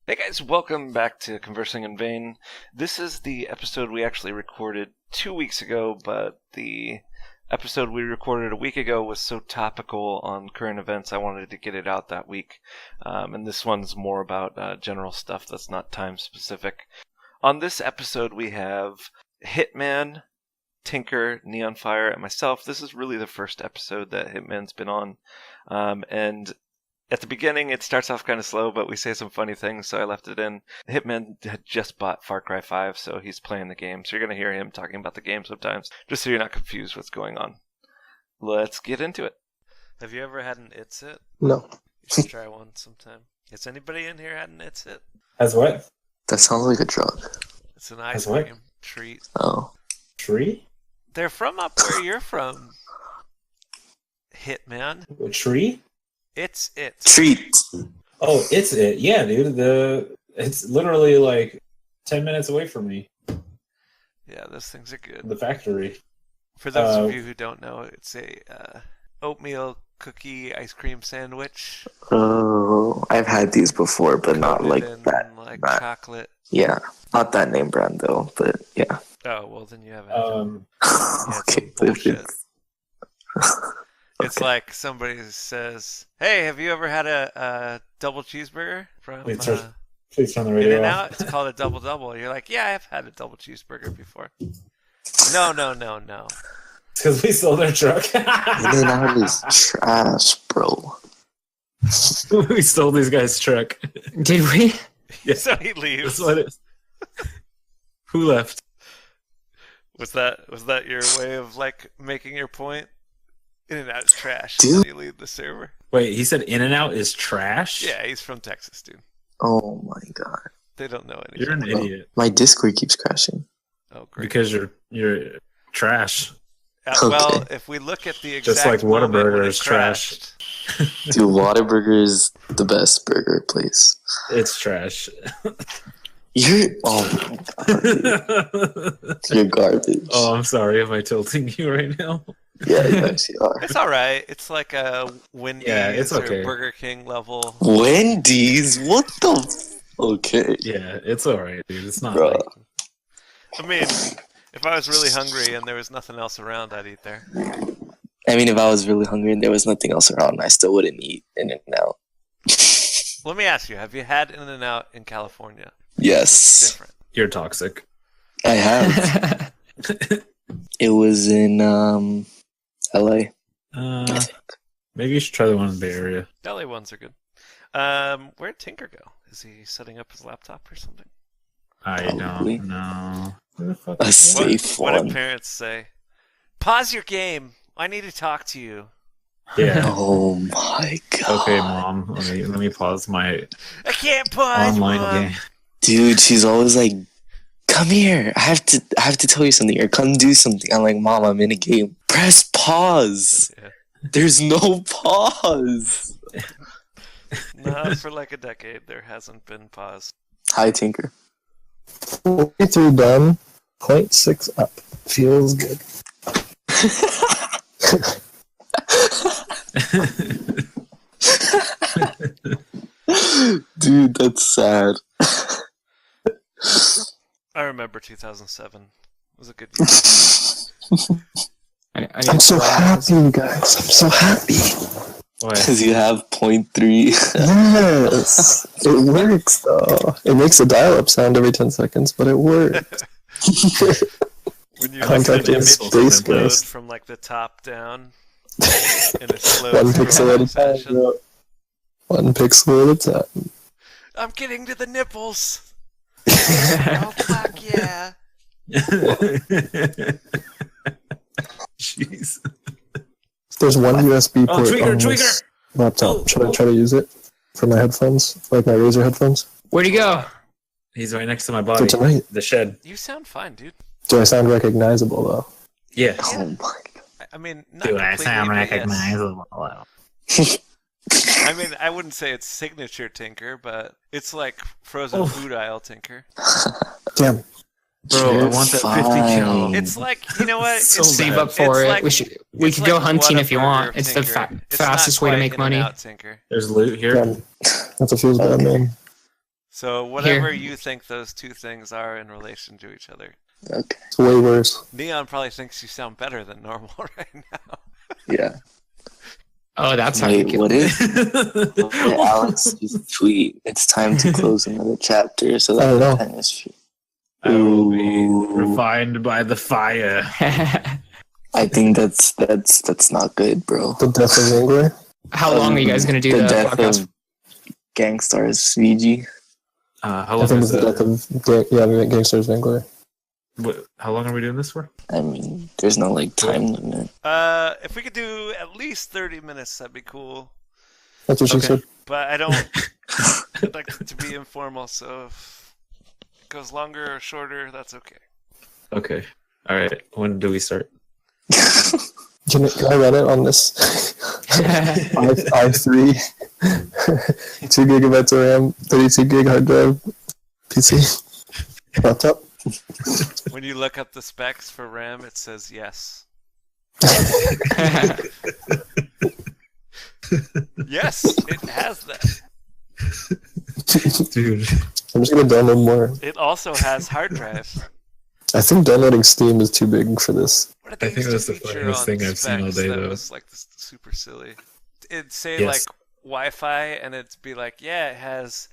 Hey guys, welcome back to Conversing in Vain. This is the episode we actually recorded 2 weeks ago, but the episode we recorded a week ago was so topical on current events I wanted to get it out that week. And this one's more about general stuff that's not time specific. On this episode we have Hitman, Tinker, Neonfire, and myself. This is really the first episode that Hitman's been on. And at the beginning, it starts off kind of slow, but we say some funny things, so I left it in. Hitman had just bought Far Cry 5, so he's playing the game. So you're going to hear him talking about the game sometimes, just so you're not confused what's going on. Let's get into it. Have you ever had an It's It? No. You should try one sometime. Has anybody in here had an It's It? As what? That sounds like a drug. It's an ice cream treat. Oh. Tree? They're from up where you're from, Hitman. A tree? It's It. Treat. Oh, it's it. Yeah, dude. It's literally like 10 minutes away from me. Yeah, those things are good. The factory. For those of you who don't know, it's a oatmeal cookie ice cream sandwich. Oh, I've had these before, but not like that. Like not, chocolate. Yeah, not that name brand though. But yeah. Oh well, then you haven't. Okay. Bullshit. It's like somebody says, "Hey, have you ever had a double cheeseburger from Please turn the radio In-N-Out? off. It's called a double. You're like, "Yeah, I've had a double cheeseburger before." No. It's because we stole their truck. In-N-Out is trash, bro. We stole these guys' truck. Did we? Yeah. So he leaves. That's what it is. Who left? Was that your way of like making your point? In-N-Out is trash. Dude. You leave the server. Wait, he said In-N-Out is trash? Yeah, he's from Texas, dude. Oh my god. They don't know anything. You're an idiot. My Discord keeps crashing. Oh, great. Because you're trash. Well, if we look at the exact Just like moment when Whataburger it is trash. crashed, Dude, Whataburger is the best burger place. It's trash. You're oh my god, dude. You're garbage. Oh, I'm sorry. Am I tilting you right now? Yeah, you actually are. It's all right. It's like a Wendy's it's okay. or Burger King level. Wendy's? What the? Okay. Yeah, it's alright, dude. It's not Bro. like... I mean, if I was really hungry and there was nothing else around, I'd eat there. I mean, if I was really hungry and there was nothing else around, I still wouldn't eat In-N-Out. Let me ask you: have you had In-N-Out in California? It's Yes, different. You're toxic. I have. It was in LA. Maybe you should try the one in the Bay Area. LA ones are good. Where'd Tinker go? Is he setting up his laptop or something? I Probably. don't know. Who the fuck A is that? safe What one. do parents say? Pause your game. I need to talk to you. Yeah. Oh my god. Okay, Mom. Let me pause my I can't pause. online Mom. game. Dude, she's always like, "Come here. I have to tell you something, or come do something." I'm like, "Mom, I'm in a game. Press pause." Yeah. There's no pause. Not for like a decade. There hasn't been pause. Hi, Tinker. 43 done, 0.6 up. Feels good. Dude, that's sad. I remember 2007. It was a good year. I'm so happy, you guys. I'm so happy. Why? Because you have 0.3. Yes. It works, though. It makes a dial-up sound every 10 seconds, but it works. When you Contact like, is image space the load ghost. from like the top down in a slow One pixel at a time. fashion. Bro. One pixel at a time. I'm getting to the nipples. Oh fuck yeah! Jeez. There's one USB Oh, port Tweaker, on this Tweaker! laptop. Oh, Should I try to use it for my headphones? Like my Razer headphones? Where'd he go? He's right next to my For body. tonight. The shed. You sound fine, dude. Do I sound recognizable, though? Yeah. Oh my god. I mean, not Do I completely, sound but yes. recognizable? I mean, I wouldn't say it's signature Tinker, but it's like frozen food aisle Tinker. Damn. Bro, I You're want that 50 fine. cal. It's like, you know what? So It's Save bad. up for It's it. like- We could go like hunting if you Whataburger want. It's the Tinker. It's fastest not way to quite make money. In-N-Out Tinker. There's loot here. Damn. That's a feels bad name. So whatever you think those two things are in relation to each other. Okay. It's way worse. Neon probably thinks you sound better than normal right now. Yeah. Oh, that's how you Wait, get what is Alex just tweet? It's time to close another chapter so I don't that know. the time is free. I will be Ooh. refined by the fire. I think that's not good, bro. The death of Vainglory. How long are you guys going to do the the death podcast? of Gangstars VG? How I long think is it's the death of Gangsters Vainglory. How long are we doing this for? I mean, there's no like time limit. If we could do at least 30 minutes, that'd be cool. That's what she Okay. said. But I don't. I'd like it to be informal, so if it goes longer or shorter, that's okay. Okay. All right. When do we start? Can I run it on this i3 2 gigabytes of RAM, 32 gig hard drive PC laptop? When you look up the specs for RAM, it says yes. Yes, it has that. Dude. I'm just gonna download more. It also has hard drive. I think downloading Steam is too big for this. What did they I think used to that's the feature funniest on thing I've seen all specs day, that though. was like super silly? It'd say Yes. like Wi-Fi, and it'd be like, yeah, it has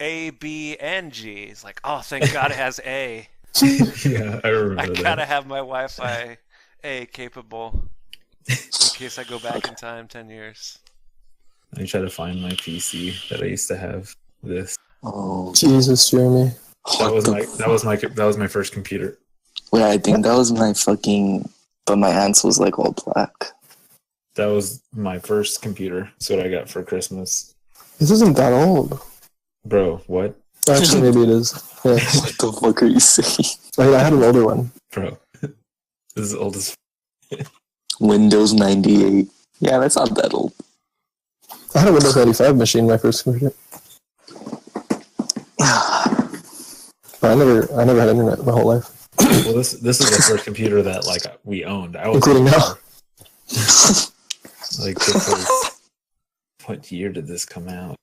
A, B, and G. It's like, oh, thank God it has A. Yeah, I remember I that. gotta have my Wi-Fi A capable in case I go back in time 10 years. I try to find my PC that I used to have. This Oh, Jesus, Jeremy. that was my first computer. Wait, I think that was my fucking. But my aunt's was like all black. That was my first computer. That's what I got for Christmas. This isn't that old. Bro, what? Actually, maybe it is. Yeah. What the fuck are you saying? I had an older one. Bro. This is old as Windows 98. Yeah, that's not that old. I had a Windows 95 machine, my first computer. But I never had internet my whole life, well, this is the first computer that like we owned. I was including now. like this was, what year did this come out?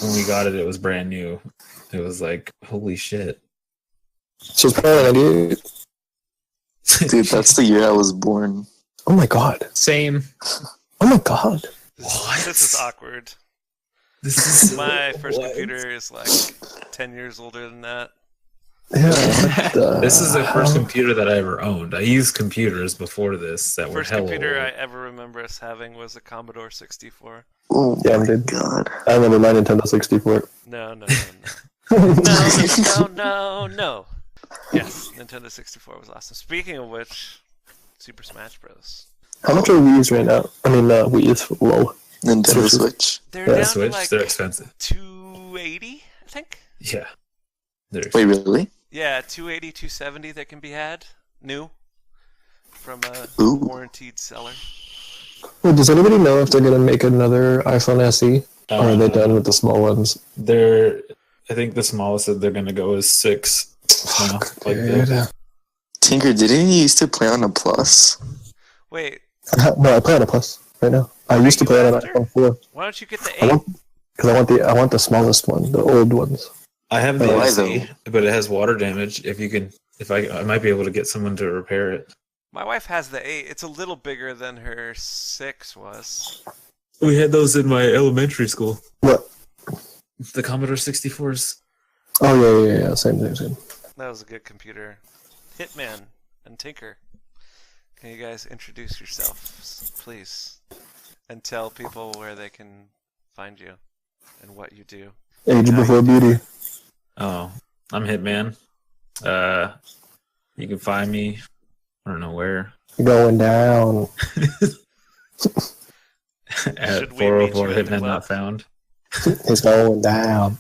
When we got it, it was brand new. It was like, holy shit. She was probably 98. Dude, that's the year I was born. Oh my god. Same. Oh my god. This is awkward. This is My first what? computer is like 10 years older than that. Yeah. what the This is the first hell? computer that I ever owned. I used computers before this that were First hella computer I old. ever remember us having was a Commodore 64. Oh Yeah, my dude. god. I remember my Nintendo 64. No. No. Yes, Nintendo 64 was awesome. Speaking of which, Super Smash Bros. How much are Wii's right now? I mean, Wii's low. Nintendo Switch. Switch. They're Yeah, down Switch, to like they're expensive. 280, I think. Yeah. They're Wait, really? Yeah, 280, 270 that can be had new from a Ooh. warranted seller. Well, does anybody know if they're gonna make another iPhone SE, or are they done with the small ones? I think the smallest that they're gonna go is 6. now, like Dude. the, Tinker, didn't you used to play on a Plus? Wait, No, I play on a Plus right now. I used to play on an iPhone 4 why don't you get the I 8? want because I want the smallest one, the old ones. I have the Why, SE, but it has water damage. If I might be able to get someone to repair it. My wife has the 8. It's a little bigger than her 6 was. We had those in my elementary school. What? The Commodore 64s. Oh yeah. Same. That was a good computer. Hitman and Tinker. Can you guys introduce yourselves, please? And tell people where they can find you and what you do. Age before beauty. Oh, I'm Hitman. You can find me. I don't know where. Going down. At Should we meet 404 you at the Hitman club? Not Found. It's going down.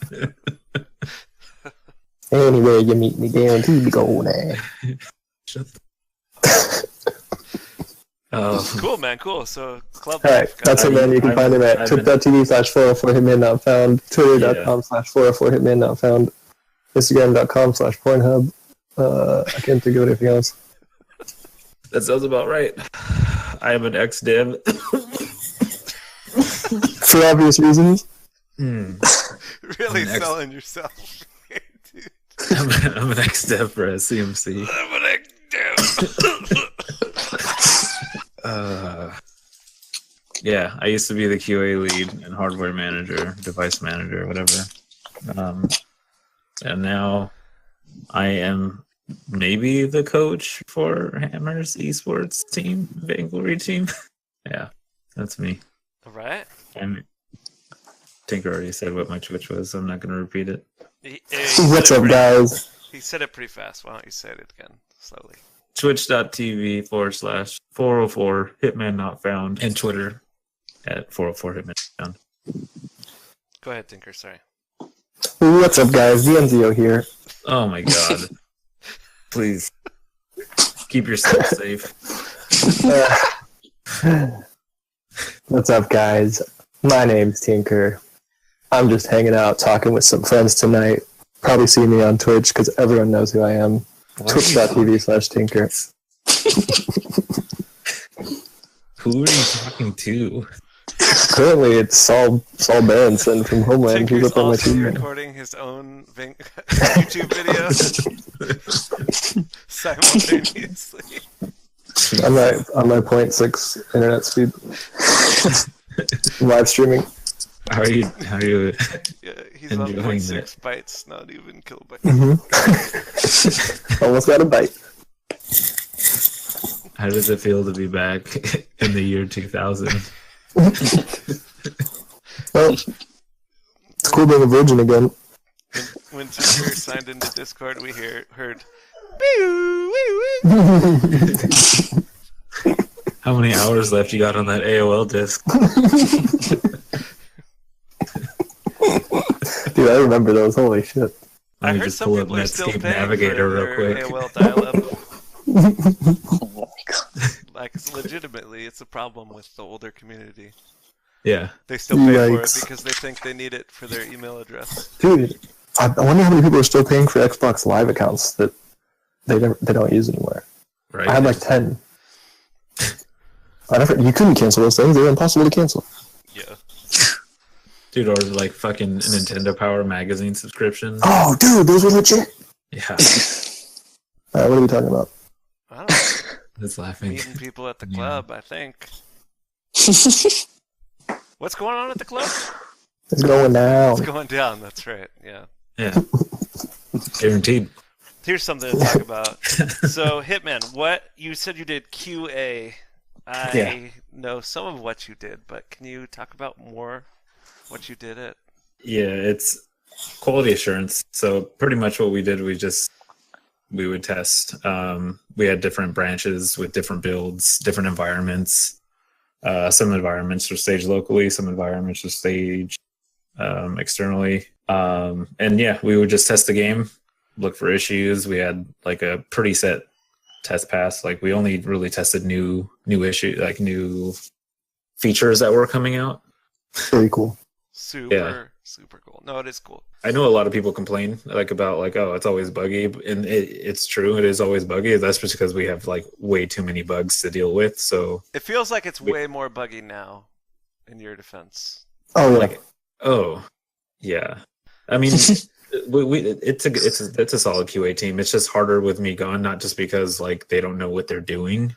Anywhere you meet me, guaranteed to go down. Shut the... Oh, Cool, man, cool. So, club All right, life, that's guys. it, man. You can find him at I've been- twitch.tv/404hitman not found, twitter.com/404hitman not found, instagram.com/pornhub. I can't think of anything else. that sounds about right. I am an ex-dev. For obvious reasons. Really I'm an ex- selling yourself. Dude. I'm an ex-dev for a CMC. I'm an Yeah, I used to be the QA lead and hardware manager, device manager, whatever. And now I am maybe the coach for Hammer's esports team, Vainglory team. Yeah, that's me. All right. And Tinker already said what my Twitch was, so I'm not going to repeat it. What's up, guys? He said it pretty fast. Why don't you say it again slowly? Twitch.tv/404 Hitman Not Found, and Twitter at 404 Hitman Not Found. Go ahead, Tinker. Sorry. What's up, guys? DMZO here. Oh my god. Please. Keep yourself safe. What's up, guys? My name's Tinker. I'm just hanging out, talking with some friends tonight. Probably see me on Twitch because everyone knows who I am. Twitch.tv/Tinker. Who are you talking to? Currently, it's Saul Berenson from Homeland. He's Tinker's up on my also team. recording his own YouTube video simultaneously. On my 0.6 internet speed. Live streaming. How are you Yeah, he's on enjoying 0.6 bytes, not even kilobytes. Almost got a bite. how does it feel to be back in the year 2000? Well, it's cool being a virgin again. When Tinker signed into Discord, we heard. How many hours left you got on that AOL disk? Dude, I remember those. Holy shit. I Let me heard just some pull up people are still Netscape paying Navigator for real their quick. AOL dial-up. Oh my god. Like, legitimately, it's a problem with the older community. Yeah. They still pay for it Yikes. because they think they need it for their email address. Dude, I wonder how many people are still paying for Xbox Live accounts that they don't use anymore. Right. I had like 10. You couldn't cancel those things. They were impossible to cancel. Yeah. Dude, or like fucking Nintendo Power magazine subscription. Oh, dude, those were legit. Yeah. What are we talking about? I don't know. That's laughing. Meeting people at the Yeah. club, I think. What's going on at the club? It's going down. It's going down, that's right, yeah. Yeah. Guaranteed. Here's something to talk about. So, Hitman, you said you did QA. I know some of what you did, but can you talk about more what you did at? Yeah, it's quality assurance. So pretty much what we did, we would test. We had different branches with different builds, different environments. Some environments were staged locally, some environments were staged externally. And yeah, we would just test the game, look for issues. We had like a pretty set test pass. Like we only really tested new issue, like new features that were coming out. Very cool. Super cool. No, it is cool. I know a lot of people complain like about like, oh, it's always buggy, and it's true. It is always buggy. That's just because we have like way too many bugs to deal with. So It feels like it's way more buggy now, in your defense. Oh, yeah. like, oh yeah. I mean, it's a solid QA team. It's just harder with me gone, not just because like they don't know what they're doing,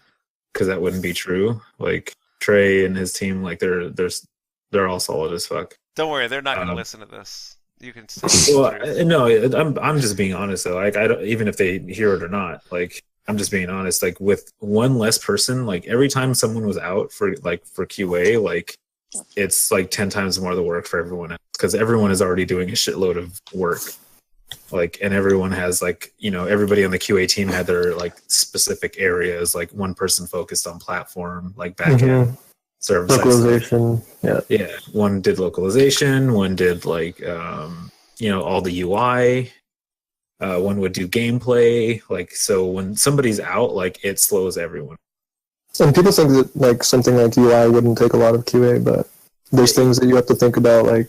because that wouldn't be true. Like Trey and his team, like they're all solid as fuck. Don't worry, they're not going to listen to this. You can say Well, no, I'm just being honest though. Like I don't, even if they hear it or not, like I'm just being honest. Like with one less person, like every time someone was out for QA, like it's like 10 times more the work for everyone else, because everyone is already doing a shitload of work. Like, and everyone has like, you know, everybody on the QA team had their like specific areas. Like one person focused on platform, like backend. Service Localization, yeah. One did localization. One did like all the UI. One would do gameplay. Like so, when somebody's out, like it slows everyone. And people think that like something like UI wouldn't take a lot of QA, but there's things that you have to think about, like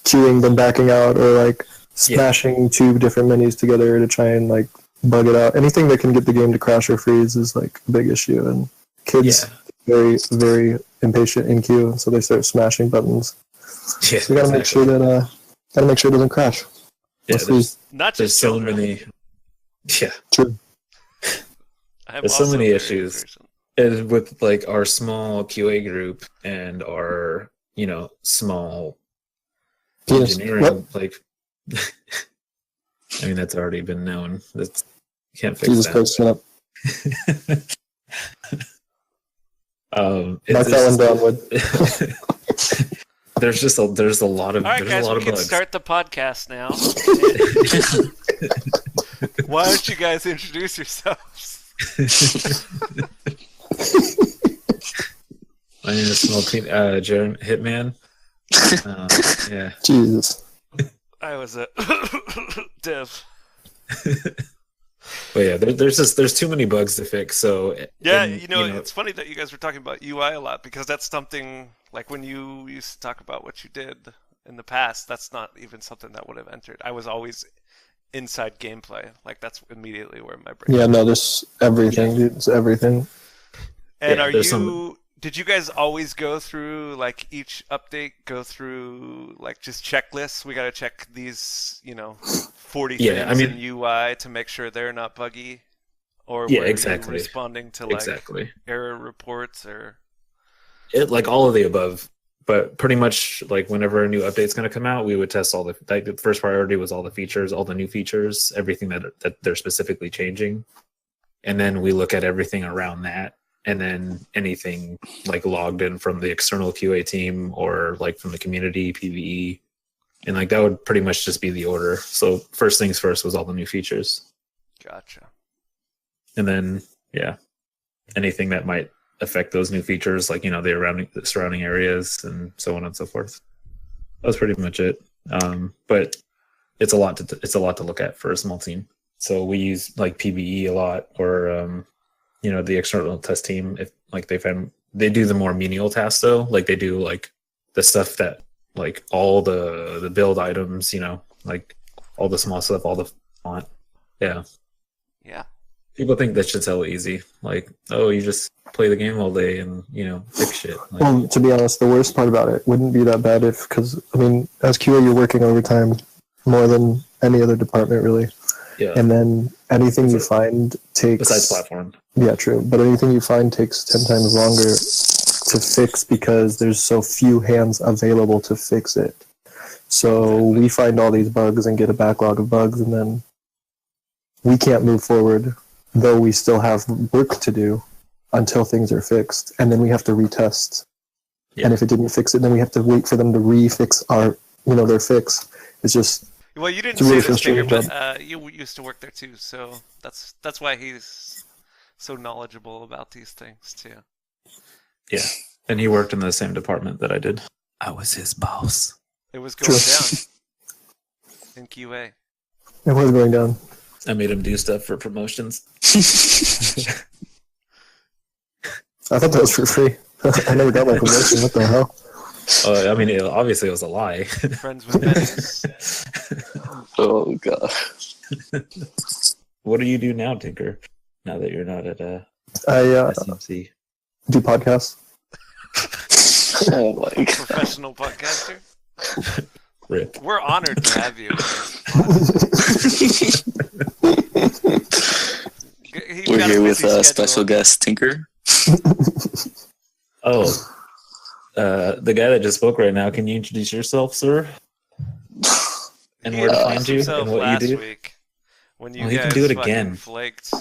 queuing, then backing out, or like smashing two different menus together to try and like bug it out. Anything that can get the game to crash or freeze is like a big issue, and kids very, very impatient in queue, so they start smashing buttons. Yeah, So we gotta make sure that Gotta make sure it doesn't crash. Yeah, Mostly- Not there's just so children. many. Yeah, True. I'm there's so also many very issues. impatient. and with like our small QA group and our small Penis. engineering, What? like I mean that's already been known. That's you can't fix Jesus that. Christ, shut up. Knock that one down, Wood. there's a lot of All right, there's guys, a lot we of can bugs. start the podcast now. Why don't you guys introduce yourselves? My name is Jaron Hitman. Yeah. Jesus. I was a dev. But yeah, there's too many bugs to fix. So Yeah, and, it's funny that you guys were talking about UI a lot because that's something like when you used to talk about what you did in the past, that's not even something that would have entered. I was always inside gameplay. Like that's immediately where my brain. Yeah, no, there's everything, dude. It's everything. And Yeah, are there's you? Did you guys always go through like each update? Go through like just checklists? We got to check these, 40 Yeah, things I mean- in UI to make sure they're not buggy. Or Yeah, were you exactly. responding to like exactly. error reports or? It like all of the above, but pretty much like whenever a new update's going to come out, we would test all the first priority was all the features, all the new features, everything that they're specifically changing, and then we look at everything around that, and then anything like logged in from the external QA team or like from the community PVE, and like that would pretty much just be the order. So first things first was all the new features, Gotcha. and then anything that might affect those new features, like the surrounding areas and so on and so forth. That was pretty much it. But it's a lot to look at for a small team. So we use like PVE a lot, or the external test team. If like they do the more menial tasks though, like they do like the stuff that like all the build items, like all the small stuff, all the font. Yeah. Yeah. People think that shit's hella easy. Like, oh, you just play the game all day and, fix shit. Like, Well, to be honest, the worst part about it wouldn't be that bad because, as QA, you're working overtime more than any other department, really. yeah. And then anything you find takes... Besides platform. Yeah, true. But anything you find takes 10 times longer to fix because there's so few hands available to fix it. So we find all these bugs and get a backlog of bugs, and then we can't move forward, though we still have work to do until things are fixed. And then we have to retest. Yeah. And if it didn't fix it, then we have to wait for them to refix their fix. It's just... Well, you didn't It's a really say this, Tigger, frustrating but you used to work there too, so that's why he's so knowledgeable about these things too. Yeah. And he worked in the same department that I did. I was his boss. It was going True. down in QA. It was going down. I made him do stuff for promotions. I thought that was for free. I never got my promotion. What the hell? I mean, obviously it was a lie. Friends with bennies. Oh god. What do you do now, Tinker? Now that you're not at I SMC. do podcasts. Oh my god. Professional podcaster. Rip. We're honored to have you. We're here with special guest Tinker. Oh. The guy that just spoke right now, can you introduce yourself, sir? And where to find you and what you do? Week when you Well, he guys can do it fucking again. flaked.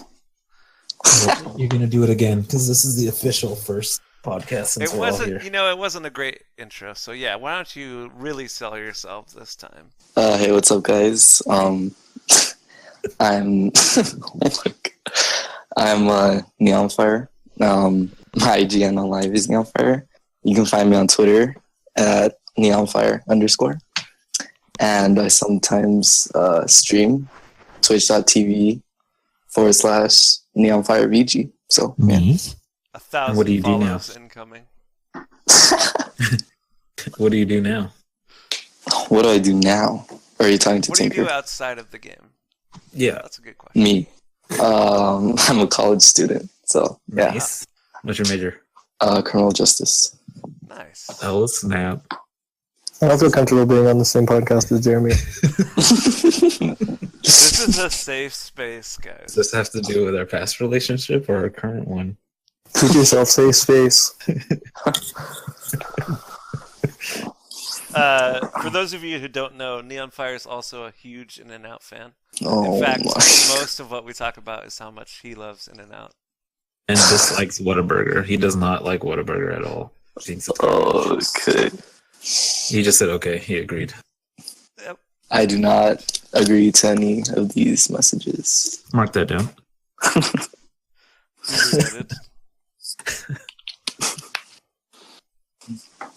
You're gonna do it again because this is the official first podcast since It we're all wasn't, here. it wasn't a great intro. So yeah, why don't you really sell yourself this time? Hey, what's up, guys? I'm oh my God. I'm Neonfire. My IGN on live is Neonfire. You can find me on Twitter at Neonfire_. And I sometimes stream twitch.tv/NeonfireVG. So, yeah. 1,000 And what do you do now? follows incoming. What do you do now? What do I do now? Or are you talking to What do you Tinker? do outside of the game? Yeah. That's a good question. Me. I'm a college student. So, yeah. Nice. What's your major? Criminal justice. Nice. Oh, snap. I don't feel comfortable being on the same podcast as Jeremy. This is a safe space, guys. Does this have to do with our past relationship or our current one? Keep yourself safe space. For those of you who don't know, Neon Fire is also a huge In-N-Out fan. Oh In fact, my. most of what we talk about is how much he loves In-N-Out. And dislikes Whataburger. He does not like Whataburger at all. Thinks it's Okay. He just said okay. He agreed. Yep. I do not agree to any of these messages. Mark that down. Related.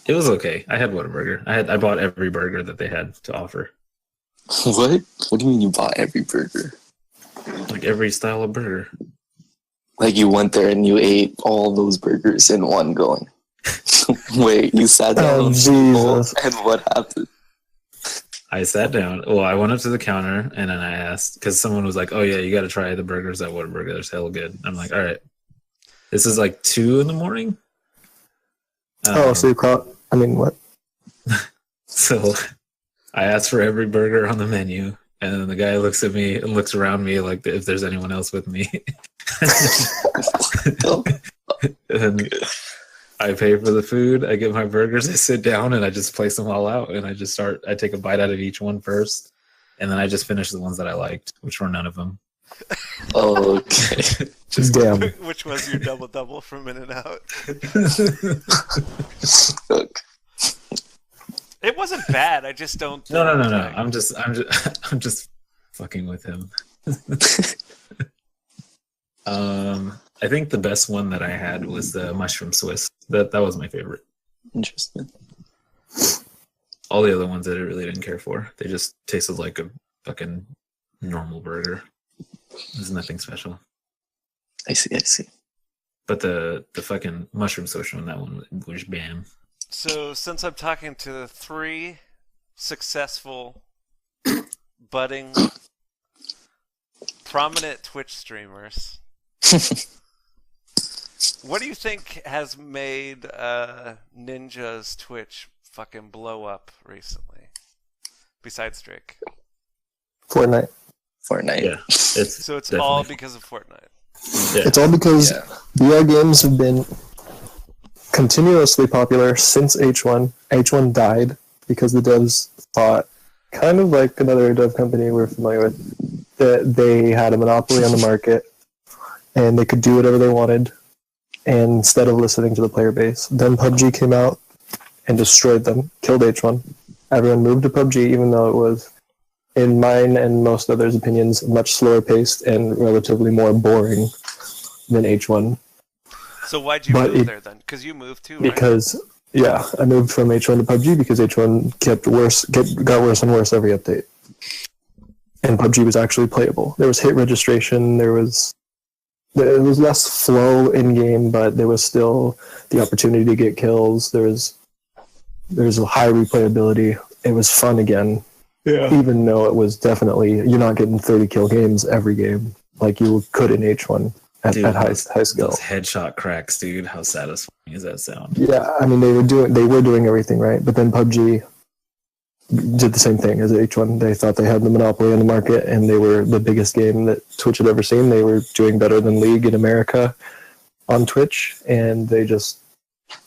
It was okay. I had Whataburger. I bought every burger that they had to offer. What? What do you mean you bought every burger? Like every style of burger. Like you went there and you ate all those burgers in one going. Wait, you sat down Oh, on the table Jesus. and what happened? I sat down. Well, I went up to the counter and then I asked because someone was like, "Oh yeah, you got to try the burgers at Whataburger. They're hella good." I'm like, "All right." This is like 2 a.m. Oh, so you caught... I mean, what? So I asked for every burger on the menu, and then the guy looks at me and looks around me like if there's anyone else with me. And I pay for the food. I get my burgers. I sit down and I just place them all out, and I take a bite out of each one first, and then I just finish the ones that I liked, which were none of them. Okay. Damn. Which was your double from In-N-Out. Look. It wasn't bad. I just don't. No. I'm just fucking with him. I think the best one that I had was the mushroom Swiss. That was my favorite. Interesting. All the other ones I really didn't care for. They just tasted like a fucking normal burger. There's nothing special. I see. But the fucking mushroom social one, that one was bam. So since I'm talking to 3 successful, budding, prominent Twitch streamers, what do you think has made Ninja's Twitch fucking blow up recently? Besides Drake. Fortnite. Fortnite. Yeah. It's all definitely- because of Fortnite. Yeah. It's all because Yeah. VR games have been continuously popular since H1. H1 died because the devs thought, kind of like another dev company we're familiar with, that they had a monopoly on the market and they could do whatever they wanted instead of listening to the player base. Then PUBG came out and destroyed them, killed H1. Everyone moved to PUBG, even though it was, in mine and most others' opinions, much slower paced and relatively more boring than H1. So why'd you But move it- there then? Because you moved too, right? Because I moved from H1 to PUBG because H1 got worse and worse every update, and PUBG was actually playable. There was hit registration. There was less flow in game, but there was still the opportunity to get kills. There was a high replayability. It was fun again. Yeah. Even though it was definitely, you're not getting 30 kill games every game like you could in H1 at high skill. Those headshot cracks, dude. How satisfying is that sound? Yeah, I mean they were doing everything right, but then PUBG did the same thing as H1. They thought they had the monopoly on the market, and they were the biggest game that Twitch had ever seen. They were doing better than League in America on Twitch, and they just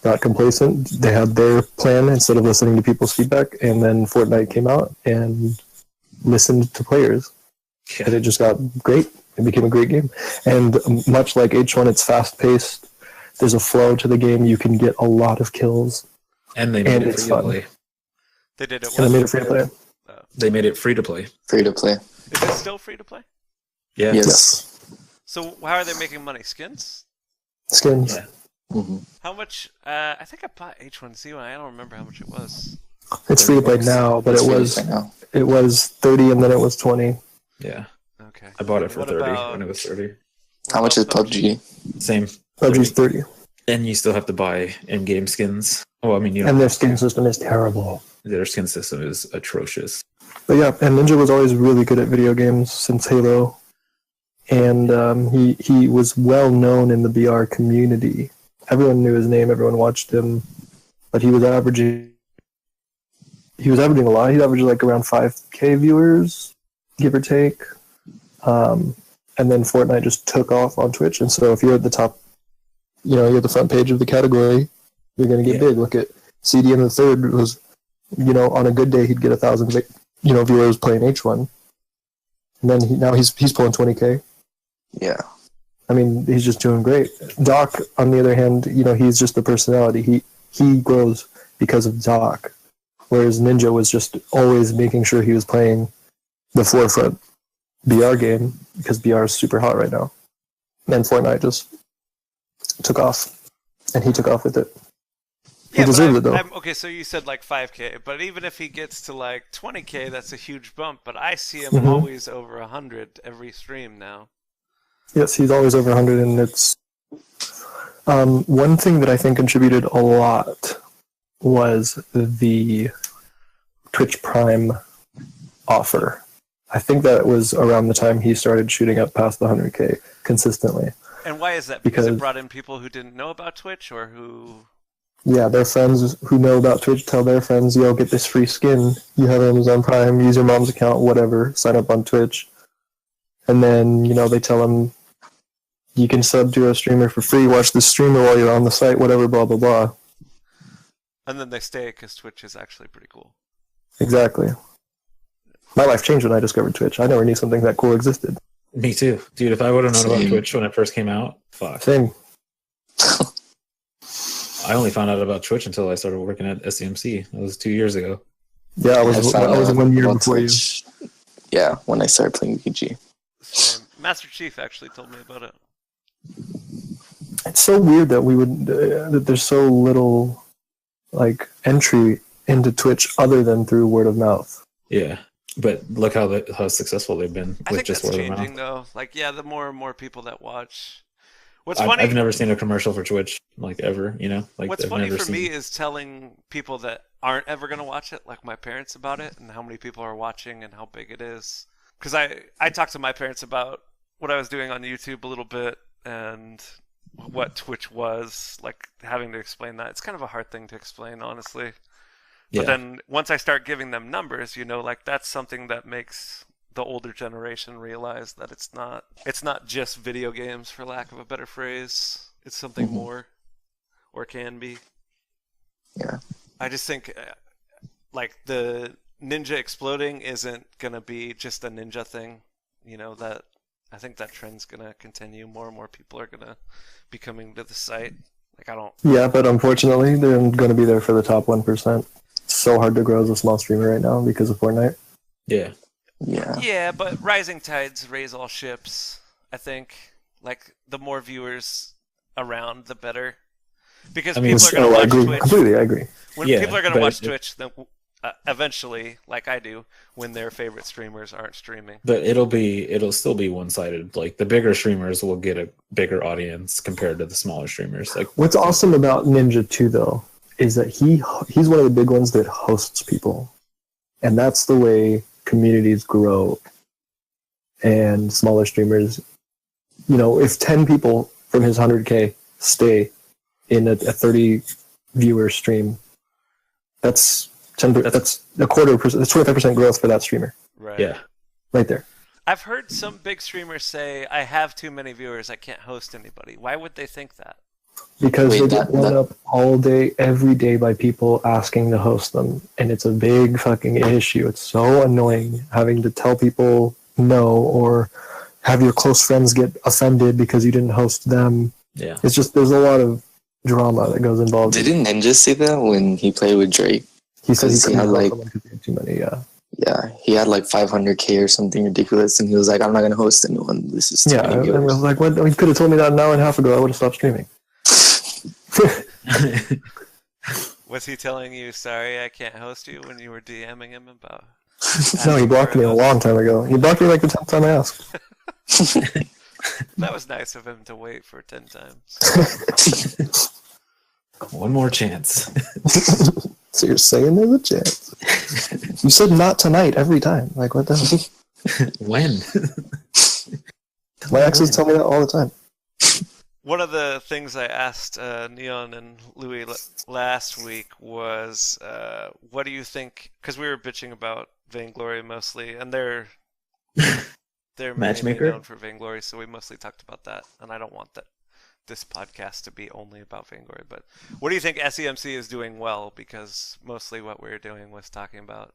got complacent. They had their plan instead of listening to people's feedback, and then Fortnite came out and listened to players, and it just got great. It became a great game, and much like H1, it's fast-paced. There's a flow to the game. You can get a lot of kills, And they made and it it's free to fun. play. They did it. And I made it free to play. They made it free to play. Free to play. Is it still free to play? Yeah. Yes. So how are they making money? Skins? Skins. Yeah. Hmm. How much? I think I bought H1Z1. I don't remember how much it was. It's free to play now, but It's free to it play now. was 30 and then it was 20. Yeah. Okay. I bought it for What 30 about- when it was 30. How much is about PUBG? Same. PUBG's 30. And you still have to buy in-game skins. Oh, I mean, you know, And their skin system is terrible. their skin system is atrocious. But yeah, and Ninja was always really good at video games since Halo. And he was well known in the BR community. Everyone knew his name, everyone watched him. But he was averaging he was averaging a lot. He averaged like around 5K viewers, give or take. And then Fortnite just took off on Twitch. And so if you're at the top, you're at the front page of the category, you're going to get big. Look at CD in the third was, on a good day, he'd get 1,000, viewers playing H1. And then now he's pulling 20K. Yeah. I mean, he's just doing great. Doc, on the other hand, he's just the personality. He grows because of Doc. Whereas Ninja was just always making sure he was playing the forefront BR game because BR is super hot right now. And Fortnite just took off. And he took off with it. He deserved it, though. Okay, so you said like 5K, but even if he gets to like 20K, that's a huge bump. But I see him always over 100 every stream now. Yes, he's always over 100, and it's... one thing that I think contributed a lot was the Twitch Prime offer. I think that was around the time he started shooting up past the 100K consistently. And why is that? Because it brought in people who didn't know about Twitch, or who... Yeah, their friends who know about Twitch tell their friends, yo, get this free skin. You have Amazon Prime, use your mom's account, whatever, sign up on Twitch. And then, they tell them, you can sub to a streamer for free, watch the streamer while you're on the site, whatever, blah, blah, blah. And then they stay because Twitch is actually pretty cool. Exactly. My life changed when I discovered Twitch. I never knew something that cool existed. Me too. Dude, if I would have known about Twitch when it first came out, fuck. Same. I only found out about Twitch until I started working at SCMC. That was 2 years ago. Yeah, I was 1 year before Twitch. You. Yeah, when I started playing PG. Master Chief actually told me about it. It's so weird that that there's so little entry into Twitch other than through word of mouth. Yeah, but look how successful they've been with just word of mouth. I think that's changing though. The more and more people that watch. What's funny? I've never seen a commercial for Twitch ever. What's funny for me is telling people that aren't ever gonna watch it, like my parents, about it and how many people are watching and how big it is. Because I talked to my parents about what I was doing on YouTube a little bit and what Twitch was, having to explain that. It's kind of a hard thing to explain, honestly. Yeah. But then once I start giving them numbers, that's something that makes the older generation realize that it's not just video games, for lack of a better phrase. It's something more, or can be. Yeah. I just think the ninja exploding isn't gonna be just a ninja thing. That I think that trend's gonna continue. More and more people are gonna be coming to the site. Yeah, but unfortunately, they're going to be there for the top 1%. It's so hard to grow as a small streamer right now because of Fortnite. Yeah. Yeah. Yeah, but rising tides raise all ships. I think the more viewers around, the better. Because people are going to watch Twitch. Completely, I agree. When people are going to watch Twitch, then eventually, like I do, when their favorite streamers aren't streaming. But it'll still be one-sided. The bigger streamers will get a bigger audience compared to the smaller streamers. What's awesome about Ninja too, though, is that he's one of the big ones that hosts people, and that's the way communities grow. And smaller streamers, if 10 people from his 100K stay in a 30 viewer stream, that's a quarter percent. That's 25% growth for that streamer. Right. Yeah. Right there. I've heard some big streamers say, "I have too many viewers. I can't host anybody." Why would they think that? Because they get blown up all day, every day by people asking to host them, and it's a big fucking issue. It's so annoying having to tell people no, or have your close friends get offended because you didn't host them. Yeah. It's just there's a lot of drama that goes involved. Didn't Ninja say that when he played with Drake? He said he couldn't host someone because he had too many. Yeah. Yeah, he had 500K or something ridiculous, and he was like, "I'm not gonna host anyone. This is too many viewers." I was like, "What? You could have told me that an hour and a half ago. I would have stopped streaming." Was he telling you, "Sorry, I can't host you," when you were DMing him about? No, he blocked me a long time ago. He blocked me the 10th time I asked. That was nice of him to wait for 10 times. One more chance. So you're saying there's a chance? You said not tonight every time. What the hell? When? My exes tell me that all the time. One of the things I asked Neon and Louis last week was, what do you think? Because we were bitching about Vainglory mostly, and they're mainly Matchmaker? known for Vainglory, so we mostly talked about that. And I don't want this podcast to be only about Vainglory. But what do you think SEMC is doing well? Because mostly what we were doing was talking about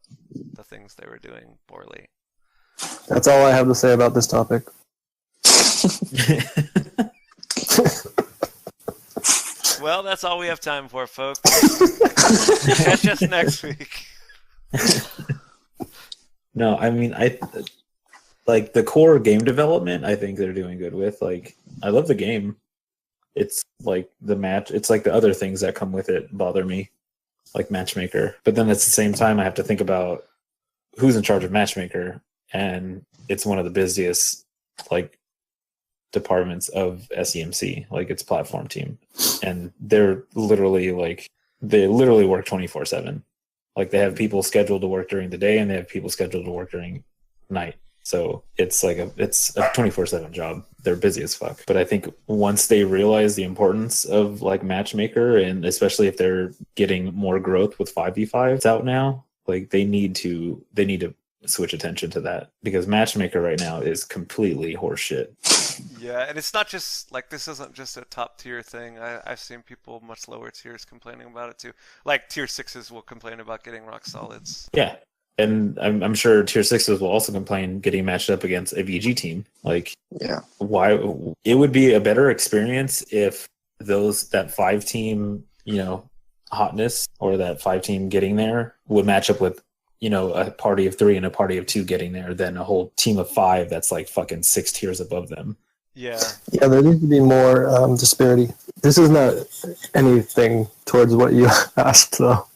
the things they were doing poorly. That's all I have to say about this topic. Well, that's all we have time for, folks. Catch us next week. No, I mean, I like the core game development. I think they're doing good with. Like, I love the game. It's like the match. It's like the other things that come with it bother me, like Matchmaker. But then at the same time, I have to think about who's in charge of Matchmaker, and it's one of the busiest like departments of SEMC, like its platform team, and they literally work 24/7. Like they have people scheduled to work during the day, and they have people scheduled to work during night. So it's like it's a 24/7 job. They're busy as fuck. But I think once they realize the importance of like Matchmaker, and especially if they're getting more growth with 5v5 out now, like they need to switch attention to that, because Matchmaker right now is completely horseshit. Yeah, and it's not just like, this isn't just a top tier thing. I've seen people much lower tiers complaining about it too. Like tier 6s will complain about getting rock solids. Yeah. And I'm sure tier 6s will also complain getting matched up against a VG team. Like, Yeah. why it would be a better experience if that 5-team, hotness, or that 5-team getting there would match up with, a party of 3 and a party of 2 getting there, than a whole team of 5 that's like fucking 6 tiers above them. Yeah. Yeah, there needs to be more disparity. This is not anything towards what you asked, though.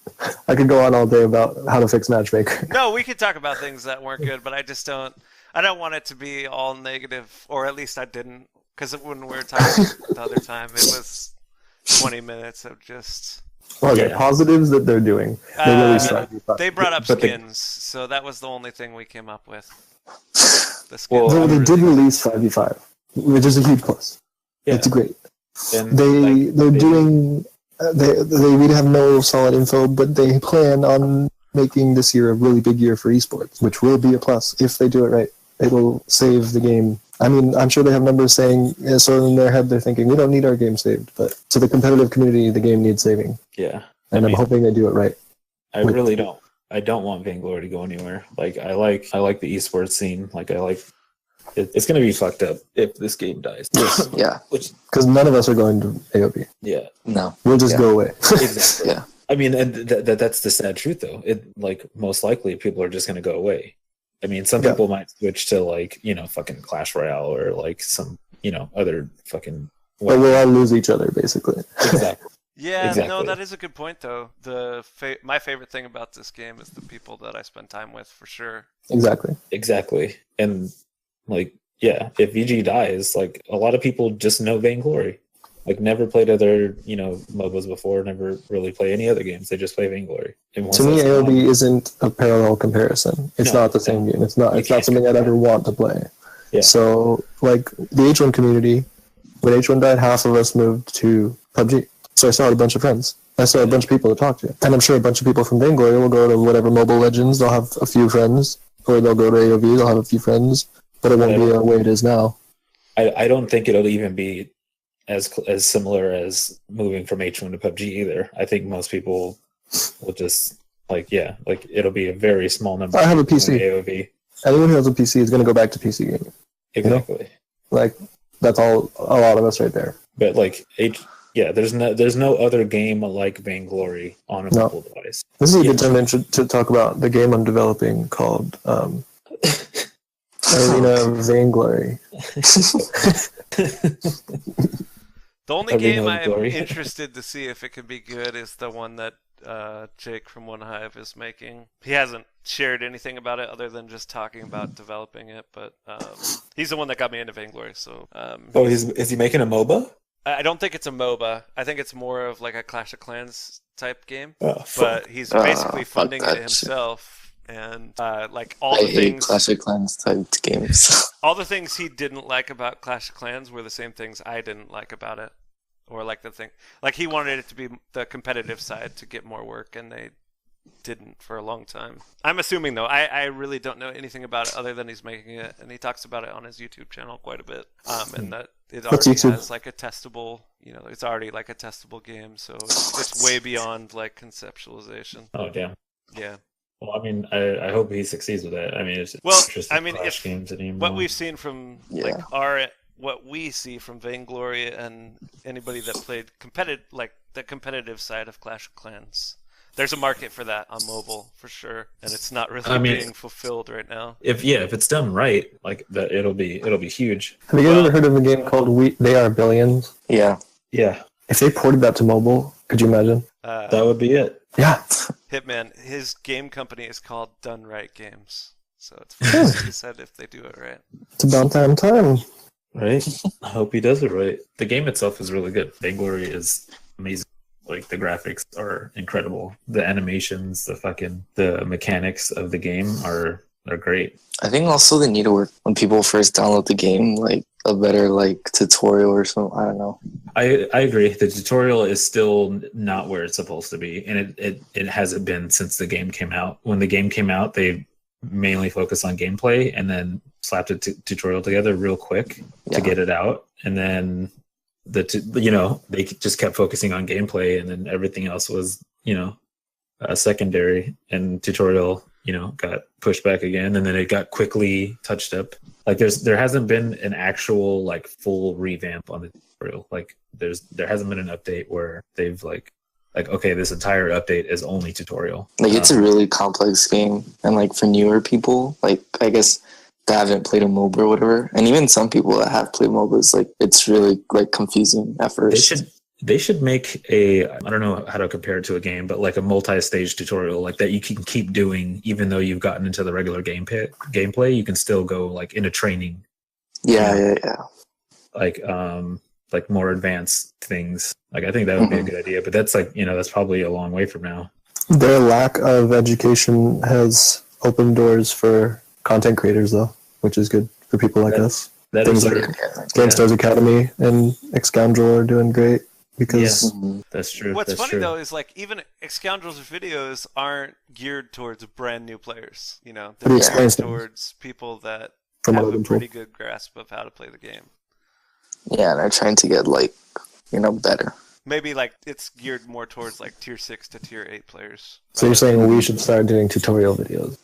I could go on all day about how to fix Matchmaker. No, we could talk about things that weren't good, but I don't want it to be all negative, or at least I didn't, because when we were talking the other time, it was 20 minutes of just... Okay, Yeah. positives that they're doing. They really suck. They brought up But skins, so that was the only thing we came up with. The skins. Well, They were did really- release 5v5, which is a huge plus. Yeah. It's great. And They're doing. They really have no solid info, but they plan on making this year a really big year for esports, which will be a plus if they do it right. It'll save the game. I mean, I'm sure they have numbers saying, so in their head they're thinking, we don't need our game saved, but to the competitive community, the game needs saving. Yeah. And I'm hoping they do it right. I really don't. I don't want Vainglory to go anywhere. Like I like the esports scene. Like it's gonna be fucked up if this game dies. Yeah. Because none of us are going to AOP. Yeah. No. We'll just Yeah. go away. Exactly. Yeah. I mean, and that's the sad truth, though. It like most likely people are just gonna go away. I mean, some Yeah. people might switch to like fucking Clash Royale, or like some other fucking. But we'll all lose each other, basically. Exactly. Yeah, no, Exactly. that is a good point, though. My favorite thing about this game is the people that I spend time with, for sure. Exactly. And like, yeah, if VG dies, like a lot of people just know Vainglory. Like never played other, MOBAs before, never really play any other games. They just play Vainglory. And once To me, that's AOB gone- isn't a parallel comparison. It's No, not the same game. It's not something I'd ever want to play. Yeah. So, like, the H1 community, when H1 died, half of us moved to PUBG. So I still had a bunch of friends. I still had a bunch of people to talk to. And I'm sure a bunch of people from Vainglory will go to whatever Mobile Legends. They'll have a few friends. Or they'll go to AOV. They'll have a few friends. But it won't be the way it is now. I don't think it'll even be as similar as moving from H1 to PUBG either. I think most people will just it'll be a very small number. I have a doing PC. AOV. Anyone who has a PC is going to go back to PC gaming. Exactly. Like, that's all a lot of us right there. But like there's no other game like Vainglory on a No. mobile device. This is a Yeah. good time to talk about the game I'm developing called Arena of Vainglory. The only Arena game of I'm Glory. interested to see if it can be good is the one that Jake from One Hive is making. He hasn't shared anything about it other than just talking about developing it, but he's the one that got me into Vainglory. So is he making a MOBA? I don't think it's a MOBA. I think it's more of like a Clash of Clans type game. Oh, fuck. But he's basically funding fuck it that himself, and like all I the hate things, Clash of Clans type games. all the things he didn't like about Clash of Clans were the same things I didn't like about it, or like the thing, like he wanted it to be the competitive side to get more work, and they didn't for a long time. I'm assuming though. I really don't know anything about it other than he's making it, and he talks about it on his YouTube channel quite a bit. And that it already has like a testable, it's already like a testable game, so it's way beyond like conceptualization. Oh damn. Yeah. Well, I mean, I hope he succeeds with it. I mean, it's Well, just I mean, Clash if games anymore. what we've seen from Yeah. what we see from Vainglory and anybody that played like the competitive side of Clash of Clans. There's a market for that on mobile for sure, and it's not really being fulfilled right now. If it's done right, like that, it'll be huge. Have you guys ever heard of a game called They Are Billions? Yeah. Yeah, If they ported that to mobile, could you imagine? that would be it. Yeah. Hitman, his game company is called Done Right Games, so it's funny what he said if they do it right. It's about time. Right. I hope he does it right. The game itself is really good. Vainglory is amazing. Like the graphics are incredible. The animations, the mechanics of the game are great. I think also they need to work when people first download the game, like a better like tutorial or something. I don't know. I agree. The tutorial is still not where it's supposed to be, and it hasn't been since the game came out. When the game came out, they mainly focused on gameplay and then slapped a tutorial together real quick to get it out, and then they just kept focusing on gameplay, and then everything else was secondary, and tutorial got pushed back again, and then it got quickly touched up. Like there hasn't been an actual like full revamp on the tutorial. Like there hasn't been an update where they've like okay, this entire update is only tutorial. Like it's a really complex game, and like for newer people, like I guess that haven't played a MOBA or whatever, and even some people that have played MOBAs, like it's really like confusing at first. They should make I don't know how to compare it to a game, but like a multi-stage tutorial like that you can keep doing even though you've gotten into the regular gameplay. You can still go like into training. Yeah. Like more advanced things. Like I think that would be a good idea, but that's like that's probably a long way from now. Their lack of education has opened doors for content creators, though, which is good for people like us. Things like GameStars Academy and Xcoundrel are doing great because that's true. What's that's funny true. though is like even Xcoundrel's videos aren't geared towards brand new players. They're geared towards people that have a pretty good grasp of how to play the game. Yeah, and they're trying to get like better. Maybe like it's geared more towards like tier 6 to tier 8 players. So you're saying we should start doing tutorial videos?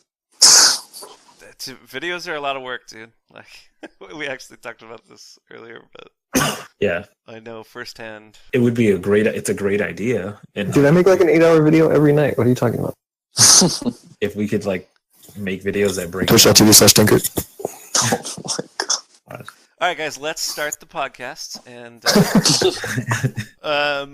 Videos are a lot of work, dude. Like we actually talked about this earlier, but yeah, I know firsthand. It would be it's a great idea. And dude, I make like an 8-hour video every night. What are you talking about? If we could like make videos that break Twitch.tv/Tinker. Oh my god. All right, guys, let's start the podcast. And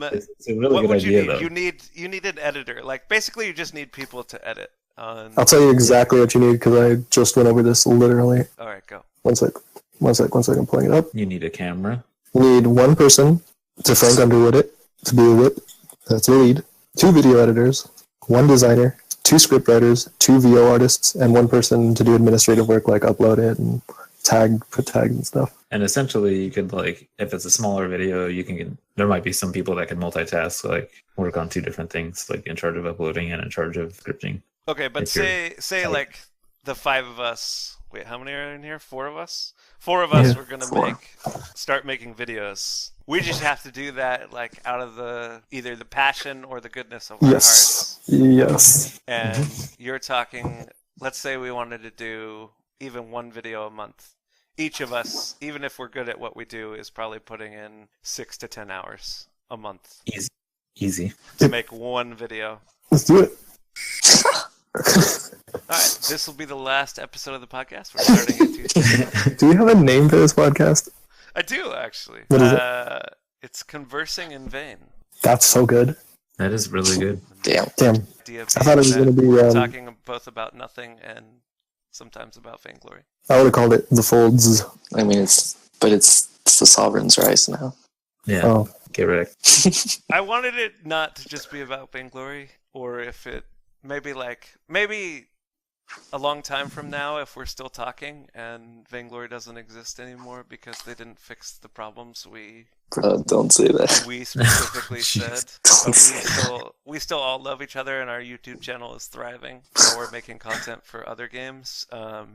it's a really what good would idea, you need? though. You need an editor. Like basically, you just need people to edit. I'll tell you exactly what you need because I just went over this literally. All right, go. One sec. I'm pulling it up. You need a camera. You need one person to Frank Underwood it, to be a whip. That's your lead. 2 video editors, 1 designer, 2 script writers, 2 VO artists, and 1 person to do administrative work like upload it and put tags and stuff. And essentially, you could like, if it's a smaller video, there might be some people that can multitask, like work on 2 different things, like in charge of uploading and in charge of scripting. Okay, but say like the 5 of us. Wait, how many are in here? 4 of us. 4 of us. We're gonna start making videos. We just have to do that like out of either the passion or the goodness of our hearts. Yes. And you're talking. Let's say we wanted to do even 1 video a month. Each of us, even if we're good at what we do, is probably putting in 6 to 10 hours a month. Easy. To make 1 video. Let's do it. Alright, this will be the last episode of the podcast. We're starting in Tuesday. Do you have a name for this podcast? I do, actually. What is it? It's Conversing in Vain. That's so good. That is really good. Damn. I thought it was going to be... We're talking both about nothing and sometimes about Vainglory. I would have called it The Folds. I mean, it's the Sovereign's Rise now. Yeah. Oh. Get ready. I wanted it not to just be about Vainglory, or if it maybe a long time from now, if we're still talking and Vainglory doesn't exist anymore because they didn't fix the problems Bro, don't say that. we specifically said, Don't but say we still all love each other, and our YouTube channel is thriving. So we're making content for other games. Or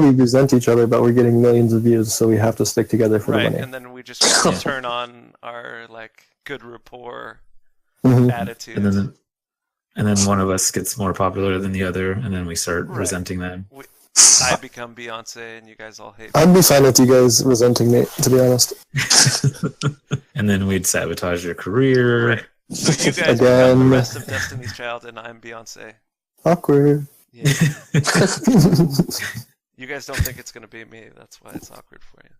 we resent each other, but we're getting millions of views, so we have to stick together for the Right, money. and then we just turn on our like good rapport Mhm. attitude. And then one of us gets more popular than the other, and then we start Right. resenting them. I become Beyonce, and you guys all hate me. I'd be fine with you guys resenting me, to be honest. And then we'd sabotage your career. Right. So you guys Again. become the rest of Destiny's Child, and I'm Beyonce. Awkward. Yeah. You guys don't think it's gonna be me. That's why it's awkward for you.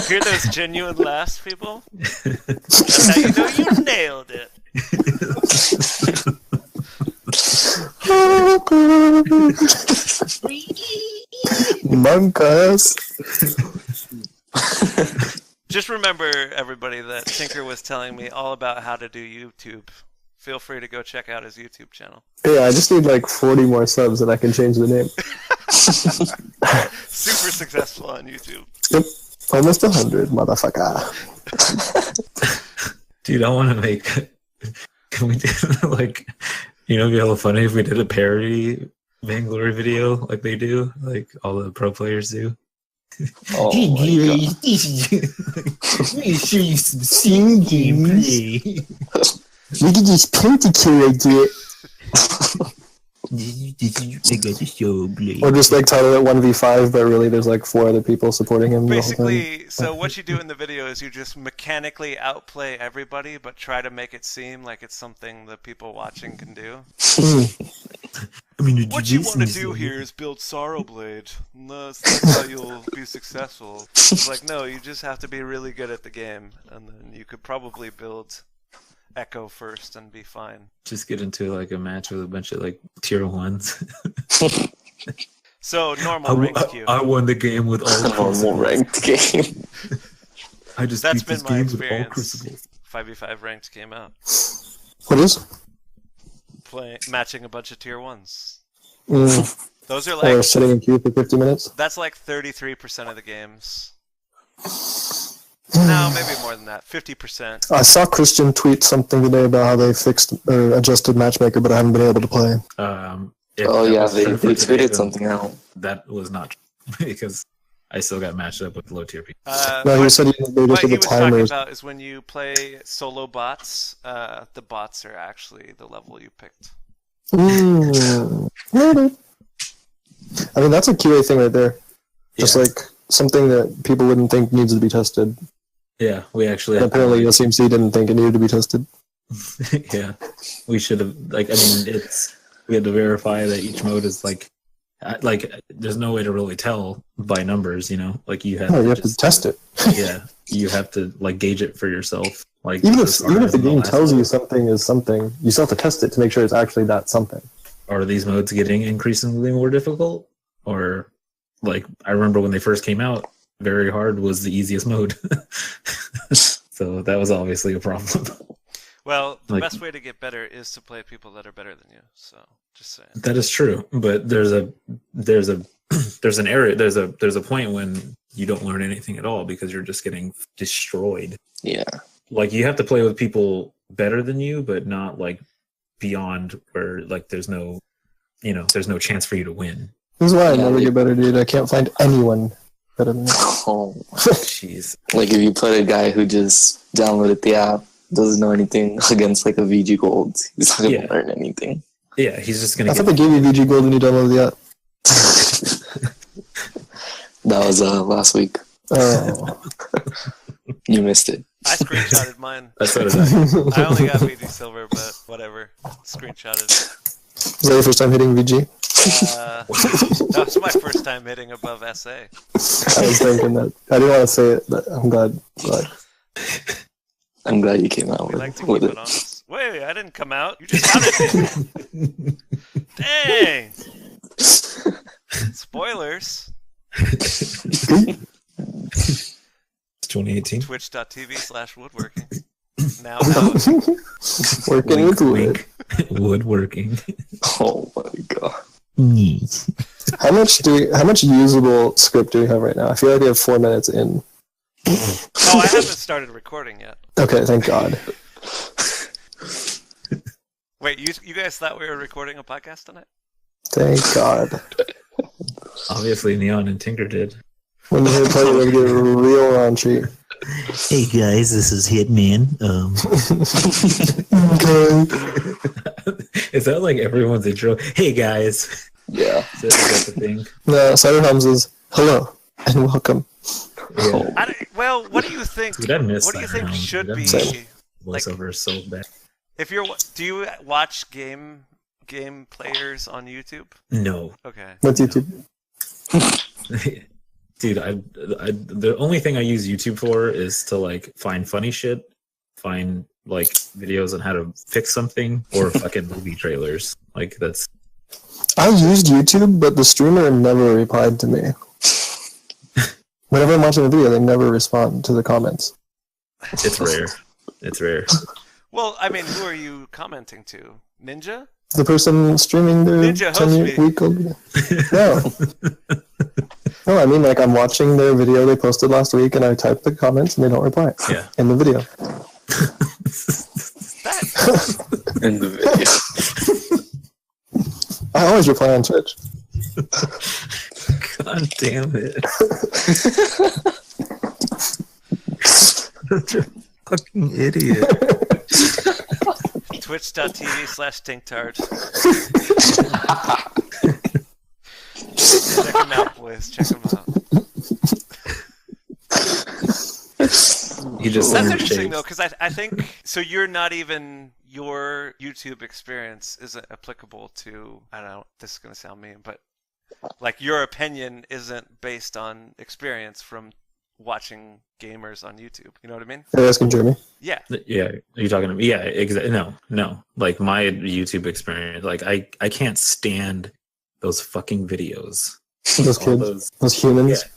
Hear those genuine laughs, people? That's how you know you nailed it. Monkas. Just remember, everybody, that Tinker was telling me all about how to do YouTube. Feel free to go check out his YouTube channel. Yeah, I just need like 40 more subs and I can change the name. Super successful on YouTube. Yep. Almost 100, motherfucker. Dude, I want to make. Can we do like, it'd be hella funny if we did a parody Vainglory video like they do, like all the pro players do. Oh Hey, my Gary, God. let me show you some sim gameplay. Look at this pentakill I get. I got the show blade. Or just like title it 1v5, but really there's like 4 other people supporting him the whole time. Basically, so what you do in the video is you just mechanically outplay everybody, but try to make it seem like it's something the people watching can do. I mean, What you want to do here is build Sorrowblade. That's how you'll be successful. It's like, no, you just have to be really good at the game, and then you could probably build Echo first and be fine. Just get into like a match with a bunch of like tier 1s. So, normal ranked queue. I won the game with all Normal ranked game. I just That's beat this been my game with all experience. crucibles. 5v5 ranked came out. What is? Matching a bunch of tier 1s. Mm. Those are Or like, sitting in queue for 50 minutes? that's like 33% of the games. No, maybe more than that. 50%. I saw Christian tweet something today about how they fixed or adjusted Matchmaker, but I haven't been able to play. If Oh that yeah, was they true for today, tweeted then something out. That was not true because I still got matched up with low tier people. No, he said they What just he did was the talking timers. about is when you play solo bots, the bots are actually the level you picked. Mm. I mean, that's a QA thing right there. Just Yeah. like something that people wouldn't think needs to be tested. Yeah, we actually And have to, apparently like, SMC didn't think it needed to be tested. yeah, we should have we had to verify that each mode is like there's no way to really tell by numbers, like you have No, to you have to just, test it. yeah, you have to like gauge it for yourself. Like Even as far if as the in game last tells you mode. something is something, you still have to test it to make sure it's actually that something. Are these modes getting increasingly more difficult, or like I remember when they first came out, very hard was the easiest mode. So that was obviously a problem. Well, the Like- best way to get better is to play people that are better than you. So, just saying. That is true, but there's an area, there's a point when you don't learn anything at all because you're just getting destroyed. Yeah. Like you have to play with people better than you, but not like beyond where like there's no chance for you to win. This is why I Yeah, never they- get better, dude. I can't find anyone better than me. Oh. Jeez. Like if you put a guy who just downloaded the app, doesn't know anything against like a VG Gold, he's not gonna Yeah. learn anything. Yeah, he's just gonna I thought get. they gave you VG Gold when you downloaded the app. That was last week. Oh. You missed it. I screenshotted mine. That's what it is. I only got VG Silver, but whatever. Screenshotted. Is that your first time hitting VG? That was my first time hitting above SA. I was thinking that. I didn't want to say it, but I'm glad. I'm glad you came out We like to with keep it. it honest. Wait, I didn't come out. You just outed me. Dang. Spoilers. It's 2018. Twitch.tv/woodworking. now out. Working with wood. Woodworking. Oh my god. How much usable script do we have right now? I feel like we have 4 minutes in. Oh, I haven't started recording yet. Okay, thank God. Wait, you guys thought we were recording a podcast tonight? Thank God. Obviously, Neon and Tinker did. When you hit play, you're gonna get real raunchy. Hey guys, this is Hitman. Is that like everyone's intro? Hey guys. Yeah. Is that the thing? No, Cider Helms is hello and welcome. Yeah. Well, what do you think? Dude, I miss What do you think Cyberhound. should Dude, I be miss like? voiceover so bad. If you're, do you watch game players on YouTube? No. Okay. What's YouTube? Dude, the only thing I use YouTube for is to like find funny shit, find like videos on how to fix something, or fucking movie trailers. Like that's. I used YouTube, but the streamer never replied to me. Whenever I'm watching a video, they never respond to the comments. It's rare. It's rare. Well, I mean, who are you commenting to? Ninja? The person streaming their Ninja host 10-week-old video. No. No, I mean, like, I'm watching their video they posted last week, and I type the comments, and they don't reply. Yeah. In the video. In the video. I always reply on Twitch. God damn it. Such a fucking idiot. Twitch.tv/Tinktard. Check him out, boys. Check him out. He just That's interesting, though, because I think... So you're not even... Your YouTube experience isn't applicable to... I don't know, this is going to sound mean, but... Like, your opinion isn't based on experience from watching gamers on YouTube. You know what I mean? Are you asking Jeremy? Yeah. Are you talking to me? Yeah, exactly. No. Like, my YouTube experience, like, I can't stand those fucking videos. Those kids? Those humans? Yeah.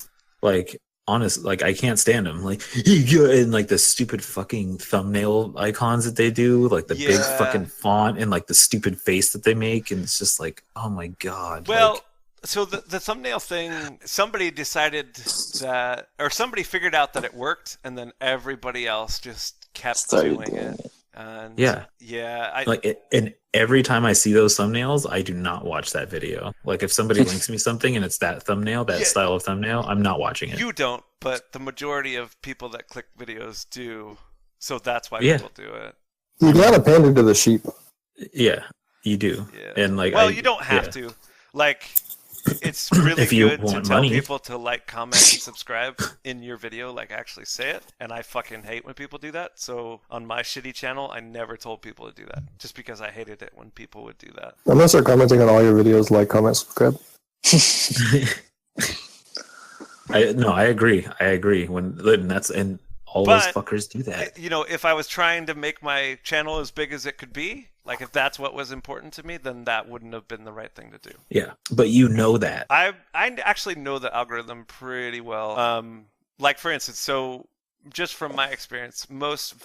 Like, honest, like, I can't stand them. Like, and like the stupid fucking thumbnail icons that they do, like the big fucking font and like the stupid face that they make, and it's just like, oh my god. Well, like, so the thumbnail thing, somebody decided that, or somebody figured out that it worked, and then everybody else just kept doing it. And yeah, and every time I see those thumbnails, I do not watch that video. Like, if somebody links me something and it's that thumbnail, that style of thumbnail, I'm not watching it. You don't, but the majority of people that click videos do, so that's why people do it. You gotta pander to the sheep. Yeah, you do. Yeah. And like, well, you don't have to. Like, it's really good to tell people to like, comment, and subscribe in your video, like actually say it. And I fucking hate when people do that. So on my shitty channel, I never told people to do that, just because I hated it when people would do that. I'm gonna start commenting on all your videos, like, comment, subscribe. I agree. And all those fuckers do that. You know, if I was trying to make my channel as big as it could be, like if that's what was important to me, then that wouldn't have been the right thing to do. Yeah, but you know that. I actually know the algorithm pretty well. Like, for instance, so just from my experience, most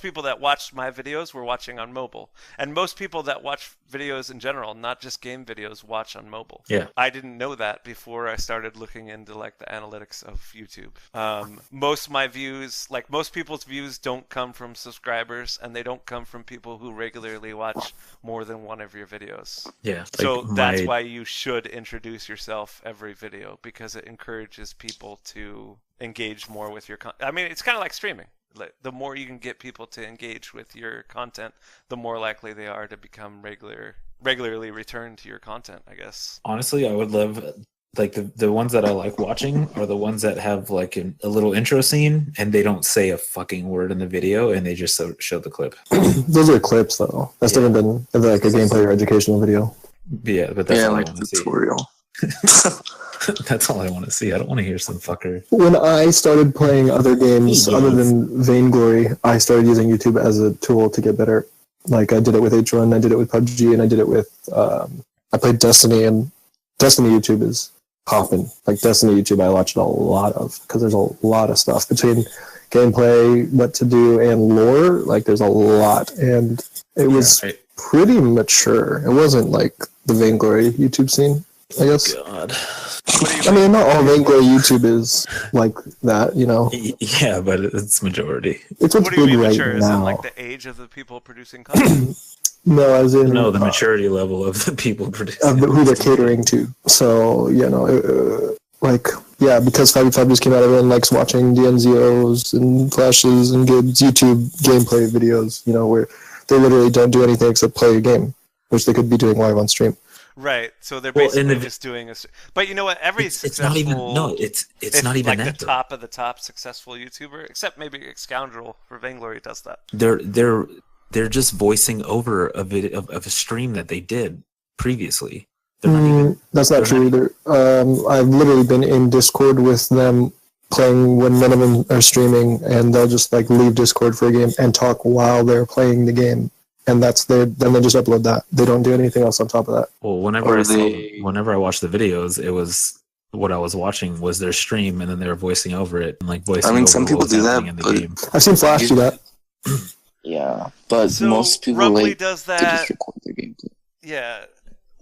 people that watched my videos were watching on mobile. And most people that watch videos in general, not just game videos, watch on mobile. Yeah. I didn't know that before I started looking into like the analytics of YouTube. Most of my views, like most people's views, don't come from subscribers, and they don't come from people who regularly watch more than one of your videos. Yeah. So that's why you should introduce yourself every video, because it encourages people to engage more with your content. I mean, it's kind of like streaming. The more you can get people to engage with your content, the more likely they are to become regularly return to your content, I guess. Honestly, I would love, like, the ones that I like watching are the ones that have like a little intro scene and they don't say a fucking word in the video and they just show the clip. Those are clips, though. That's different than like a gameplay or educational video. Yeah, but that's all like I want to tutorial. That's all I want to see. I don't want to hear some fucker. When I started playing other games other than Vainglory, I started using YouTube as a tool to get better. Like, I did it with H1, I did it with PUBG, and I did it with... I played Destiny, and Destiny YouTube is popping. Like, Destiny YouTube I watched a lot of, because there's a lot of stuff. Between gameplay, what to do, and lore. Like, there's a lot, and it was pretty mature. It wasn't like the Vainglory YouTube scene, I guess. God. I mean, not all Vainglory YouTube is like that, you know. Yeah, but it's majority. It's what's What do you big mean right mature? Is it now. like the age of the people producing content? No, as in No, the maturity level of the people producing. of who they're catering to. So, you know, like, yeah, because 5v5 just came out, everyone likes watching DNZOs and flashes and Gibbs YouTube gameplay videos, you know, where they literally don't do anything except play a game, which they could be doing live on stream. Right, so they're basically just doing a. But you know what? Every it's successful. not even. No, it's not even like that. the top of the top successful YouTuber, except maybe Scoundrel for Vainglory does that. They're just voicing over a video of a stream that they did previously. They're not even, that's not true either. I've literally been in Discord with them playing when none of them are streaming, and they'll just like leave Discord for a game and talk while they're playing the game. And then they just upload that. They don't do anything else on top of that. Well, whenever I watched the videos, it was what I was watching was their stream, and then they were voicing over it and like voicing. I mean, over some people do that, in the but game. I've seen Flash do that. Yeah, but So most people Rumbly like does to that. just record their gameplay. Yeah.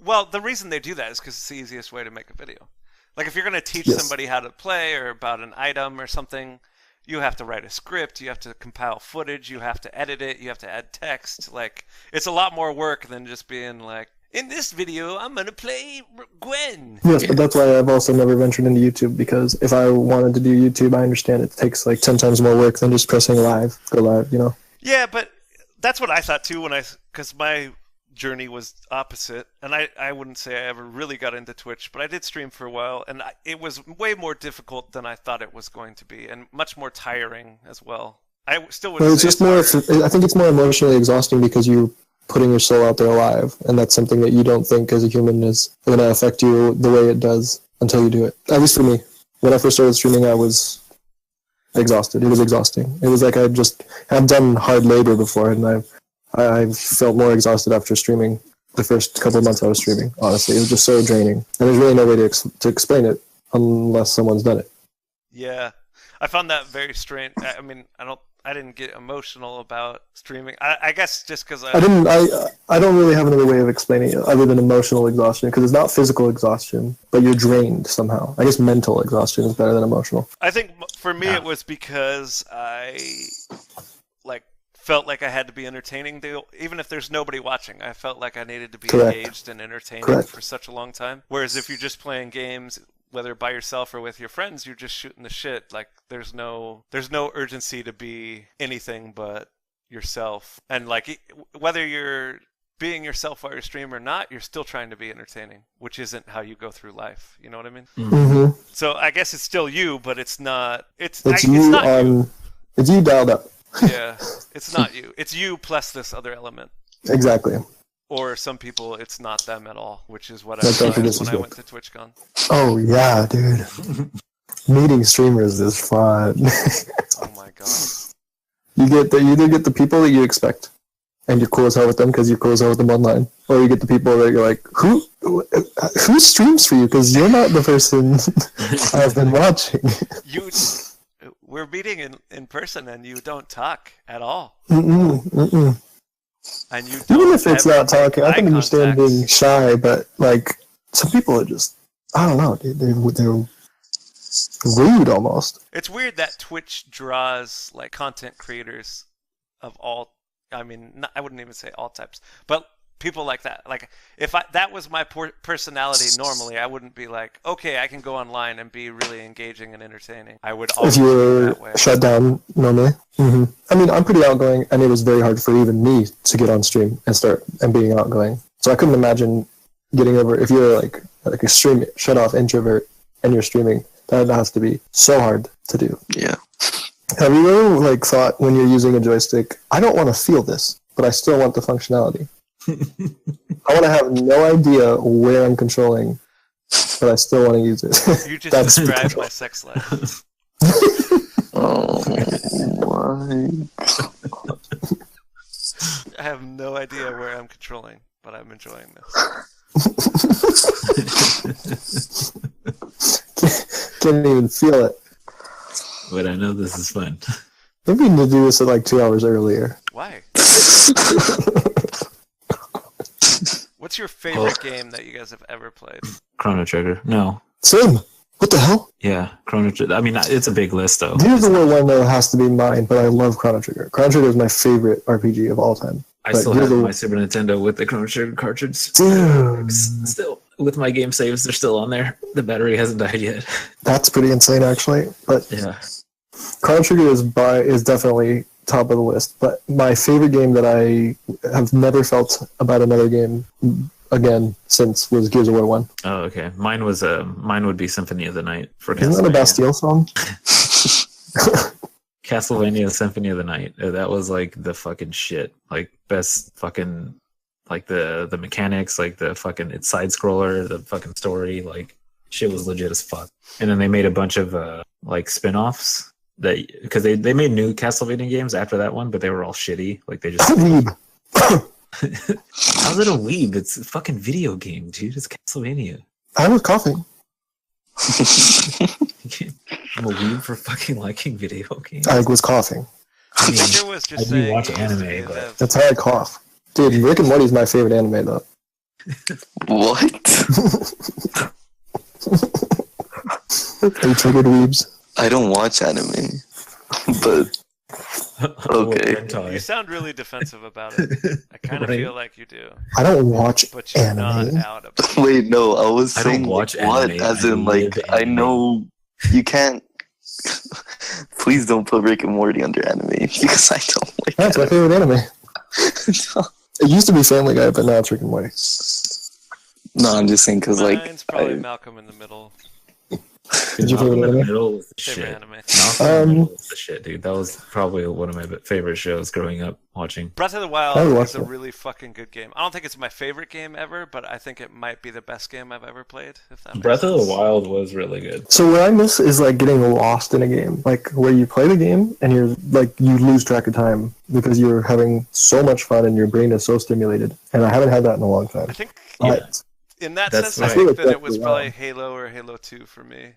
Well, the reason they do that is because it's the easiest way to make a video. Like if you're going to teach Yes. somebody how to play or about an item or something, you have to write a script, you have to compile footage, you have to edit it, you have to add text. Like it's a lot more work than just being like, in this video, I'm going to play Gwen. Yes, but that's why I've also never ventured into YouTube, because if I wanted to do YouTube, I understand it takes like 10 times more work than just pressing go live, you know? Yeah, but that's what I thought too because my journey was opposite, and I wouldn't say I ever really got into Twitch, but I did stream for a while, and it was way more difficult than I thought it was going to be, and much more tiring as well. I still would. Well, it's just more. I think it's more emotionally exhausting because you're putting your soul out there alive, and that's something that you don't think as a human is going to affect you the way it does until you do it. At least for me, when I first started streaming, I was exhausted. It was exhausting. It was like I've done hard labor before, and I felt more exhausted after streaming the first couple of months I was streaming. Honestly, it was just so draining, and there's really no way to explain it unless someone's done it. Yeah, I found that very strange. I mean, I didn't get emotional about streaming. I guess just because I don't really have another way of explaining it other than emotional exhaustion, because it's not physical exhaustion, but you're drained somehow. I guess mental exhaustion is better than emotional. I think for me it was because I felt like I had to be entertaining. Even if there's nobody watching, I felt like I needed to be engaged and entertaining for such a long time. Whereas if you're just playing games, whether by yourself or with your friends, you're just shooting the shit. Like there's no urgency to be anything but yourself. And like whether you're being yourself while you're streaming or not, you're still trying to be entertaining, which isn't how you go through life. You know what I mean? Mm-hmm. So I guess it's still you, but it's not. It's not you. It's you dialed up. Yeah, it's not you. It's you plus this other element. Exactly. Or some people, it's not them at all, which is what I realized when I went to TwitchCon. Oh yeah, dude. Meeting streamers is fun. Oh my god. You either get the people that you expect, and you're cool as hell with them because you're cool as hell with them online, or you get the people that you're like, who streams for you? Because you're not the person I've been watching. We're meeting in person, and you don't talk at all. Mm-mm. And you don't even if it's not talking, I can understand contact. being shy, but like some people are just, I don't know, dude, they're rude almost. It's weird that Twitch draws like content creators of all. I mean, I wouldn't even say all types, but people like that. Like if that was my personality normally, I wouldn't be like, okay, I can go online and be really engaging and entertaining. I would always if be you're that way. shut down normally. Mm-hmm. I mean, I'm pretty outgoing, and it was very hard for even me to get on stream and start and being outgoing. So I couldn't imagine getting over if you're like a extreme shut off introvert and you're streaming. That has to be so hard to do. Yeah. Have you ever like thought when you're using a joystick, I don't want to feel this, but I still want the functionality? I want to have no idea where I'm controlling, but I still want to use it. You just described my sex life. Oh my. I have no idea where I'm controlling, but I'm enjoying this. Can't even feel it. But I know this is fun. Maybe we need to do this at like 2 hours earlier. Why? What's your favorite game that you guys have ever played? Chrono Trigger. No. Same. What the hell? Yeah, Chrono Trigger. I mean, it's a big list though. Gears of War 1 though has to be mine, but I love Chrono Trigger. Chrono Trigger is my favorite RPG of all time. I But still Gears have of- my Super Nintendo with the Chrono Trigger cartridge. Dude, Still, with my game saves, they're still on there. The battery hasn't died yet. that's pretty insane actually. But Yeah. Chrono Trigger is definitely top of the list. But my favorite game that I have never felt about another game again since was Gears of War 1. Oh, okay. Mine would be Symphony of the Night for Isn't that a Castlevania. Bastille song? Castlevania Symphony of the Night. That was like the fucking shit. Like best fucking like the mechanics, like the fucking it's side scroller, the fucking story, like shit was legit as fuck. And then they made a bunch of like spin-offs that because they made new Castlevania games after that one, but they were all shitty. Like they just Weeb. how's it a weeb? It's a fucking video game, dude. It's Castlevania. I was coughing. I'm a weeb for fucking liking video games. I was coughing. I think it was just I do saying watch it used to anime, be but- the- That's how I cough. Dude, Rick and Morty is my favorite anime though. What? They triggered weebs. I don't watch anime, but okay. Hentai. You sound really defensive about it. I kind of Right. feel like you do, I don't watch but you're not anime. out about it. Wait, no, I was I don't saying watch like, what? anime, As I in, live like, I anime. know you can't. Please don't put Rick and Morty under anime because I don't like That's my favorite anime. It used to be Family Guy, but now it's Rick and Morty. No, I'm just saying because like Mine's probably I- Malcolm in the Middle. Did you Malcolm favorite in the anime? Middle was the Favorite shit. anime. Malcolm in the Middle was the shit, dude. That was probably one of my favorite shows growing up watching. Breath of the I Wild watched is a it. really fucking good game. I don't think it's my favorite game ever, but I think it might be the best game I've ever played. If that makes Breath of the sense. Wild was really good. So what I miss is like getting lost in a game, like where you play the game and you're like you lose track of time because you're having so much fun and your brain is so stimulated. And I haven't had that in a long time. I think But in that That's sense, I right. think I feel like that it that's was the probably one. Halo or Halo 2 for me.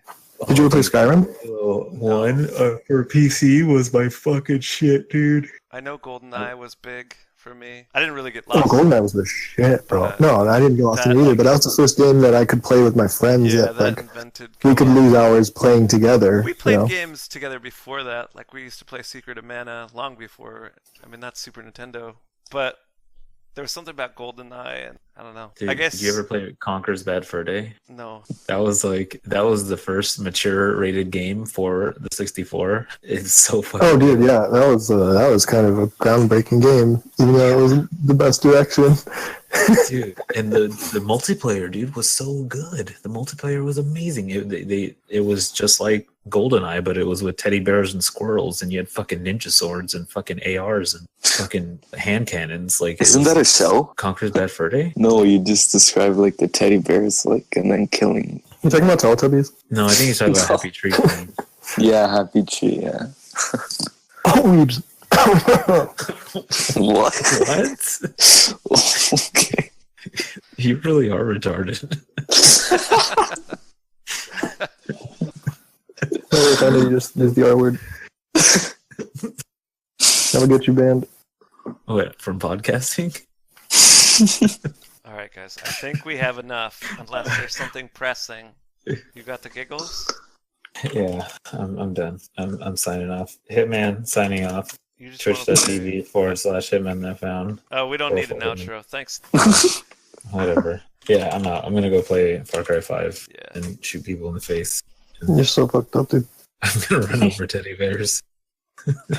did you ever play Skyrim? Halo 1 for PC was my fucking shit, dude. I know GoldenEye was big for me. I didn't really get Oh, lost. GoldenEye was the shit, bro. Uh, No, I didn't get lost in that, it either, like- but that was the first game that I could play with my friends Yeah, that that like invented. we could co-op. lose hours playing together. We played you know? games together before that. Like we used to play Secret of Mana long before. I mean, that's Super Nintendo. But there was something about GoldenEye, and I don't know. Dude, I guess did you ever play Conker's Bad Fur Day? no. That was the first mature rated game for the 64. It's so fucking Oh, dude, yeah, that was kind of a groundbreaking game, even though it wasn't the best direction. dude. And the multiplayer, dude, was so good. The multiplayer was amazing. It was just like GoldenEye, but it was with teddy bears and squirrels, and you had fucking ninja swords and fucking ARs and fucking hand cannons. Like, isn't that a show? Conker's Bad Fur Day? No, you just described like the teddy bears, like, and then killing. You talking about Teletubbies? No, I think he's talking about Happy Tree Friend. Yeah, Happy Tree. Yeah. Oh, weebs. What? What? Okay. You really are retarded. Sorry if I know you just used the R word. That'll get you banned. What, from podcasting? All right, guys. I think we have enough, unless there's something pressing. You got the giggles? Yeah, I'm done. I'm signing off. Hitman signing off. You just wanna play- Twitch.tv/Hitman that found. Oh, we don't need an Awful. outro. Thanks. Whatever. Yeah, I'm out. I'm gonna go play Far Cry 5 Yeah. and shoot people in the face. You're so fucked up, dude. I'm gonna run over teddy bears.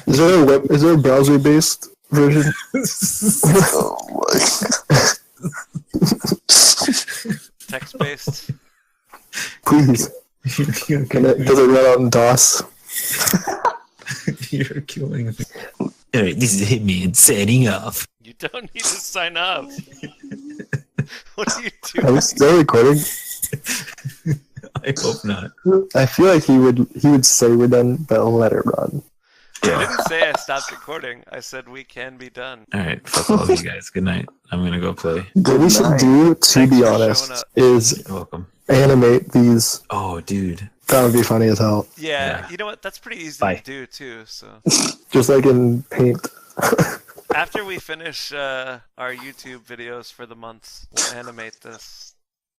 Is there a browser based version? Oh my. Text based. Please. You're Does it run on DOS? You're killing me. Alright, this is Hitman signing off. You don't need to sign up. What are you Are doing? we still recording? I hope not. I feel like he would say we're done, but I'll let it run. I didn't say I stopped recording. I said we can be done. Alright, fuck all of you guys. Good night. I'm gonna go play. What we should do, to Thanks be for showing honest, up. is You're welcome. animate these. Oh, dude. That would be funny as hell. Yeah, Yeah. you know what? That's pretty easy Bye. to do too. So Just like in Paint. after we finish our YouTube videos for the month, we'll animate this.